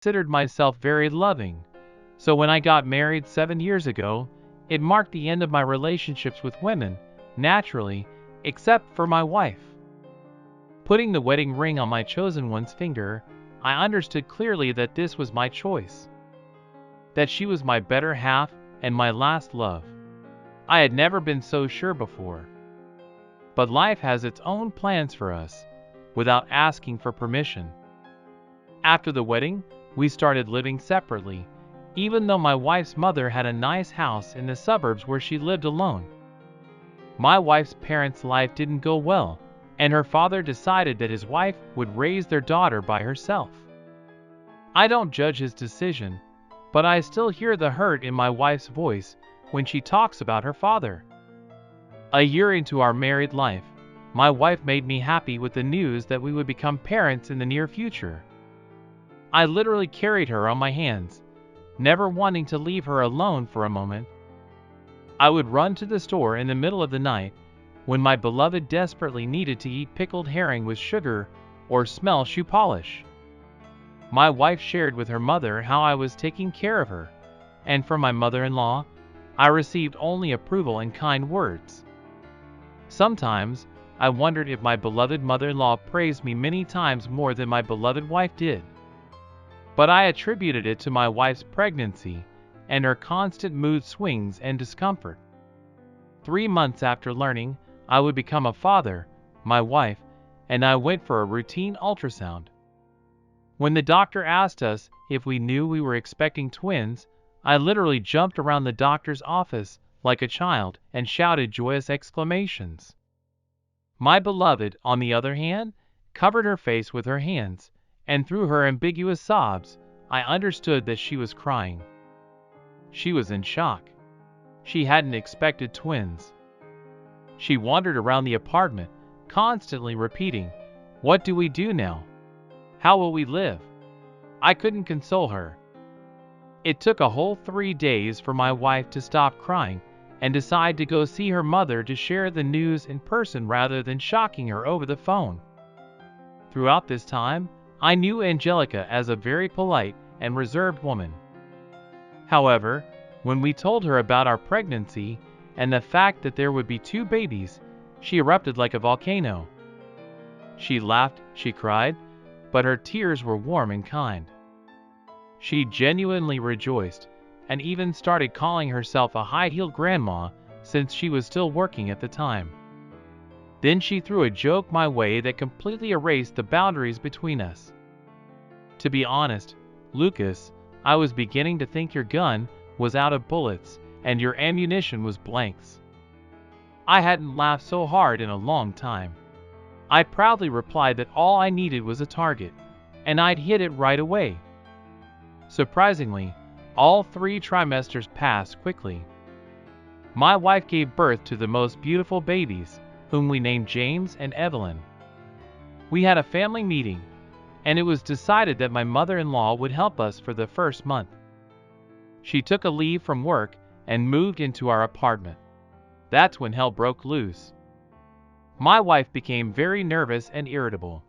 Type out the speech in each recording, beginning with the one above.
considered myself very loving, so when I got married 7 years ago, it marked the end of my relationships with women, naturally, except for my wife. Putting the wedding ring on my chosen one's finger, I understood clearly that this was my choice. That she was my better half and my last love. I had never been so sure before. But life has its own plans for us, without asking for permission. After the wedding, we started living separately, even though my wife's mother had a nice house in the suburbs where she lived alone. My wife's parents' life didn't go well, and her father decided that his wife would raise their daughter by herself. I don't judge his decision, but I still hear the hurt in my wife's voice when she talks about her father. A year into our married life, my wife made me happy with the news that we would become parents in the near future. I literally carried her on my hands, never wanting to leave her alone for a moment. I would run to the store in the middle of the night when my beloved desperately needed to eat pickled herring with sugar or smell shoe polish. My wife shared with her mother how I was taking care of her, and from my mother-in-law, I received only approval and kind words. Sometimes, I wondered if my beloved mother-in-law praised me many times more than my beloved wife did. But I attributed it to my wife's pregnancy and her constant mood swings and discomfort. 3 months after learning I would become a father, my wife and I went for a routine ultrasound. When the doctor asked us if we knew we were expecting twins, I literally jumped around the doctor's office like a child and shouted joyous exclamations. My beloved, on the other hand, covered her face with her hands, and through her ambiguous sobs, I understood that she was crying. She was in shock. She hadn't expected twins. She wandered around the apartment, constantly repeating, "What do we do now? How will we live?" I couldn't console her. It took a whole 3 days for my wife to stop crying and decide to go see her mother to share the news in person rather than shocking her over the phone. Throughout this time, I knew Angelica as a very polite and reserved woman. However, when we told her about our pregnancy and the fact that there would be 2 babies, she erupted like a volcano. She laughed, she cried, but her tears were warm and kind. She genuinely rejoiced and even started calling herself a high-heeled grandma since she was still working at the time. Then she threw a joke my way that completely erased the boundaries between us. To be honest, Lucas, I was beginning to think your gun was out of bullets and your ammunition was blanks. I hadn't laughed so hard in a long time. I proudly replied that all I needed was a target, and I'd hit it right away. Surprisingly, all 3 trimesters passed quickly. My wife gave birth to the most beautiful babies, whom we named James and Evelyn. We had a family meeting, and it was decided that my mother-in-law would help us for the first month. She took a leave from work and moved into our apartment. That's when hell broke loose. My wife became very nervous and irritable.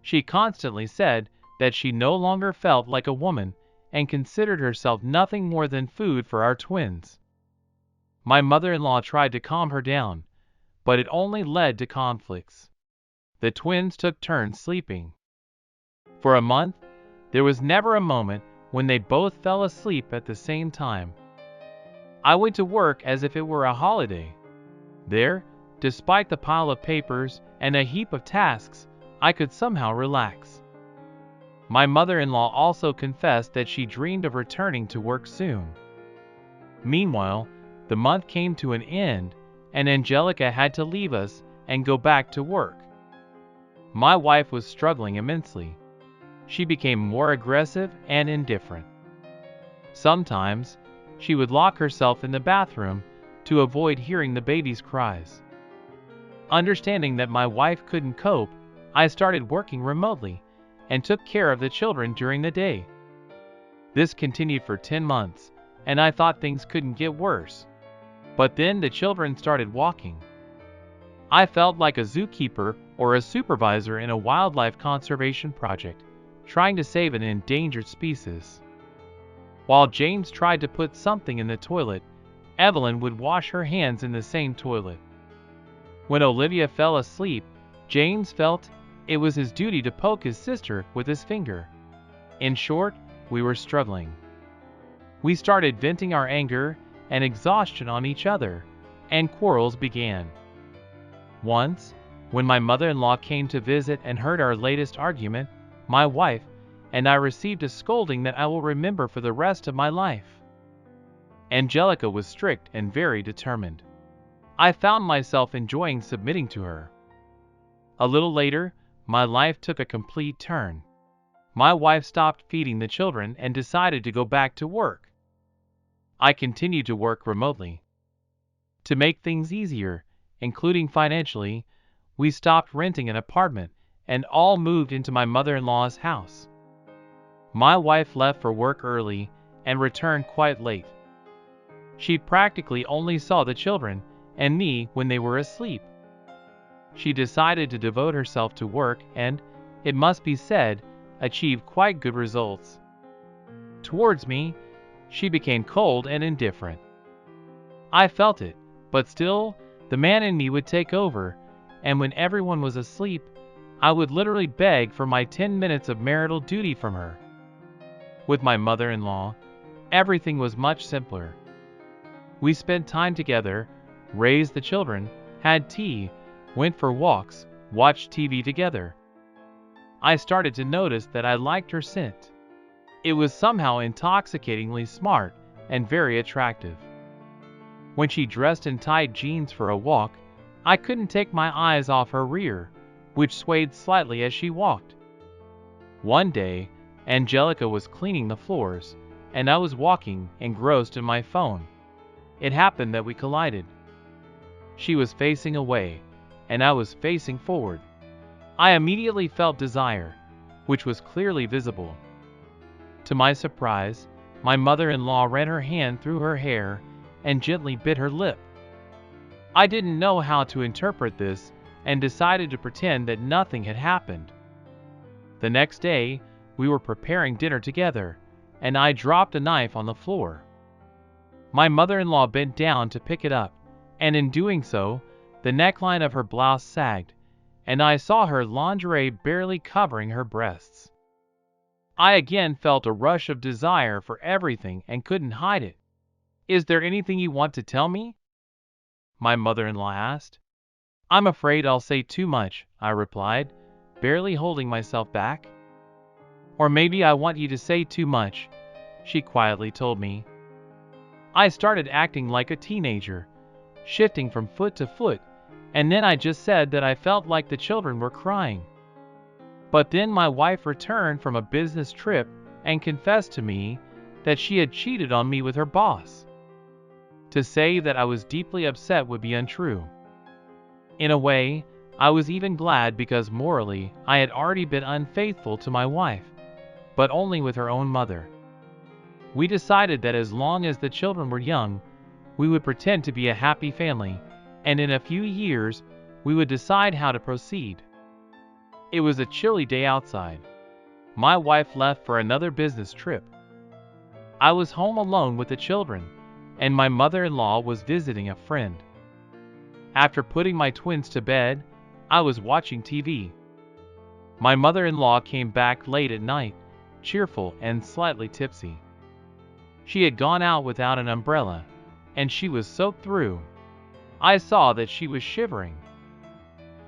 She constantly said that she no longer felt like a woman and considered herself nothing more than food for our twins. My mother-in-law tried to calm her down, but it only led to conflicts. The twins took turns sleeping. For a month, there was never a moment when they both fell asleep at the same time. I went to work as if it were a holiday. There, despite the pile of papers and a heap of tasks, I could somehow relax. My mother-in-law also confessed that she dreamed of returning to work soon. Meanwhile, the month came to an end, and Angelica had to leave us and go back to work. My wife was struggling immensely. She became more aggressive and indifferent. Sometimes, she would lock herself in the bathroom to avoid hearing the baby's cries. Understanding that my wife couldn't cope, I started working remotely and took care of the children during the day. This continued for 10 months, and I thought things couldn't get worse. But then the children started walking. I felt like a zookeeper or a supervisor in a wildlife conservation project, trying to save an endangered species. While James tried to put something in the toilet, Evelyn would wash her hands in the same toilet. When Olivia fell asleep, James felt it was his duty to poke his sister with his finger. In short, we were struggling. We started venting our anger and exhaustion on each other, and quarrels began. Once, when my mother-in-law came to visit and heard our latest argument, my wife and I received a scolding that I will remember for the rest of my life. Angelica was strict and very determined. I found myself enjoying submitting to her. A little later, my life took a complete turn. My wife stopped feeding the children and decided to go back to work. I continued to work remotely. To make things easier, including financially, we stopped renting an apartment and all moved into my mother-in-law's house. My wife left for work early and returned quite late. She practically only saw the children and me when they were asleep. She decided to devote herself to work and, it must be said, achieved quite good results. Towards me, she became cold and indifferent. I felt it, but still, the man in me would take over, and when everyone was asleep, I would literally beg for my 10 minutes of marital duty from her. With my mother-in-law, everything was much simpler. We spent time together, raised the children, had tea, went for walks, watched TV together. I started to notice that I liked her scent. It was somehow intoxicatingly smart and very attractive. When she dressed in tight jeans for a walk, I couldn't take my eyes off her rear, which swayed slightly as she walked. One day, Angelica was cleaning the floors, and I was walking engrossed in my phone. It happened that we collided. She was facing away, and I was facing forward. I immediately felt desire, which was clearly visible. To my surprise, my mother-in-law ran her hand through her hair and gently bit her lip. I didn't know how to interpret this and decided to pretend that nothing had happened. The next day, we were preparing dinner together, and I dropped a knife on the floor. My mother-in-law bent down to pick it up, and in doing so, the neckline of her blouse sagged, and I saw her lingerie barely covering her breasts. I again felt a rush of desire for everything and couldn't hide it. "Is there anything you want to tell me?" my mother-in-law asked. "I'm afraid I'll say too much," I replied, barely holding myself back. "Or maybe I want you to say too much," she quietly told me. I started acting like a teenager, shifting from foot to foot, and then I just said that I felt like the children were crying. But then my wife returned from a business trip and confessed to me that she had cheated on me with her boss. To say that I was deeply upset would be untrue. In a way, I was even glad because morally I had already been unfaithful to my wife, but only with her own mother. We decided that as long as the children were young, we would pretend to be a happy family, and in a few years, we would decide how to proceed. It was a chilly day outside. My wife left for another business trip. I was home alone with the children, and my mother-in-law was visiting a friend. After putting my twins to bed, I was watching TV. My mother-in-law came back late at night, cheerful and slightly tipsy. She had gone out without an umbrella, and she was soaked through. I saw that she was shivering.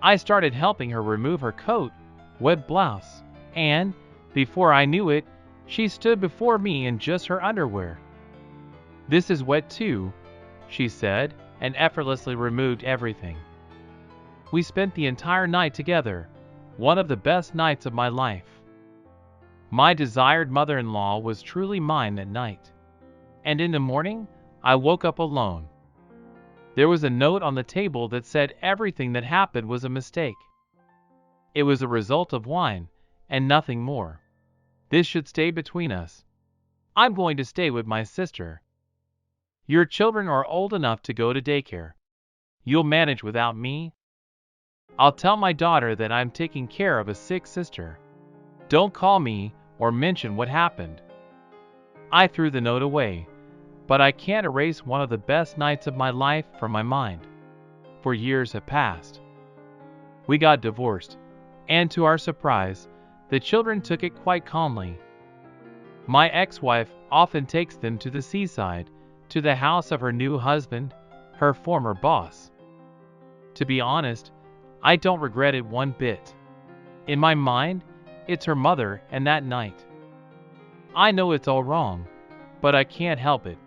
I started helping her remove her coat, wet blouse, and, before I knew it, she stood before me in just her underwear. "This is wet too," she said, and effortlessly removed everything. We spent the entire night together, one of the best nights of my life. My desired mother-in-law was truly mine that night. And in the morning, I woke up alone. There was a note on the table that said everything that happened was a mistake. It was a result of wine, and nothing more. This should stay between us. I'm going to stay with my sister. Your children are old enough to go to daycare. You'll manage without me? I'll tell my daughter that I'm taking care of a sick sister. Don't call me or mention what happened." I threw the note away, but I can't erase one of the best nights of my life from my mind. For years have passed. We got divorced, and to our surprise, the children took it quite calmly. My ex-wife often takes them to the seaside, to the house of her new husband, her former boss. To be honest, I don't regret it one bit. In my mind, it's her mother and that night. I know it's all wrong, but I can't help it.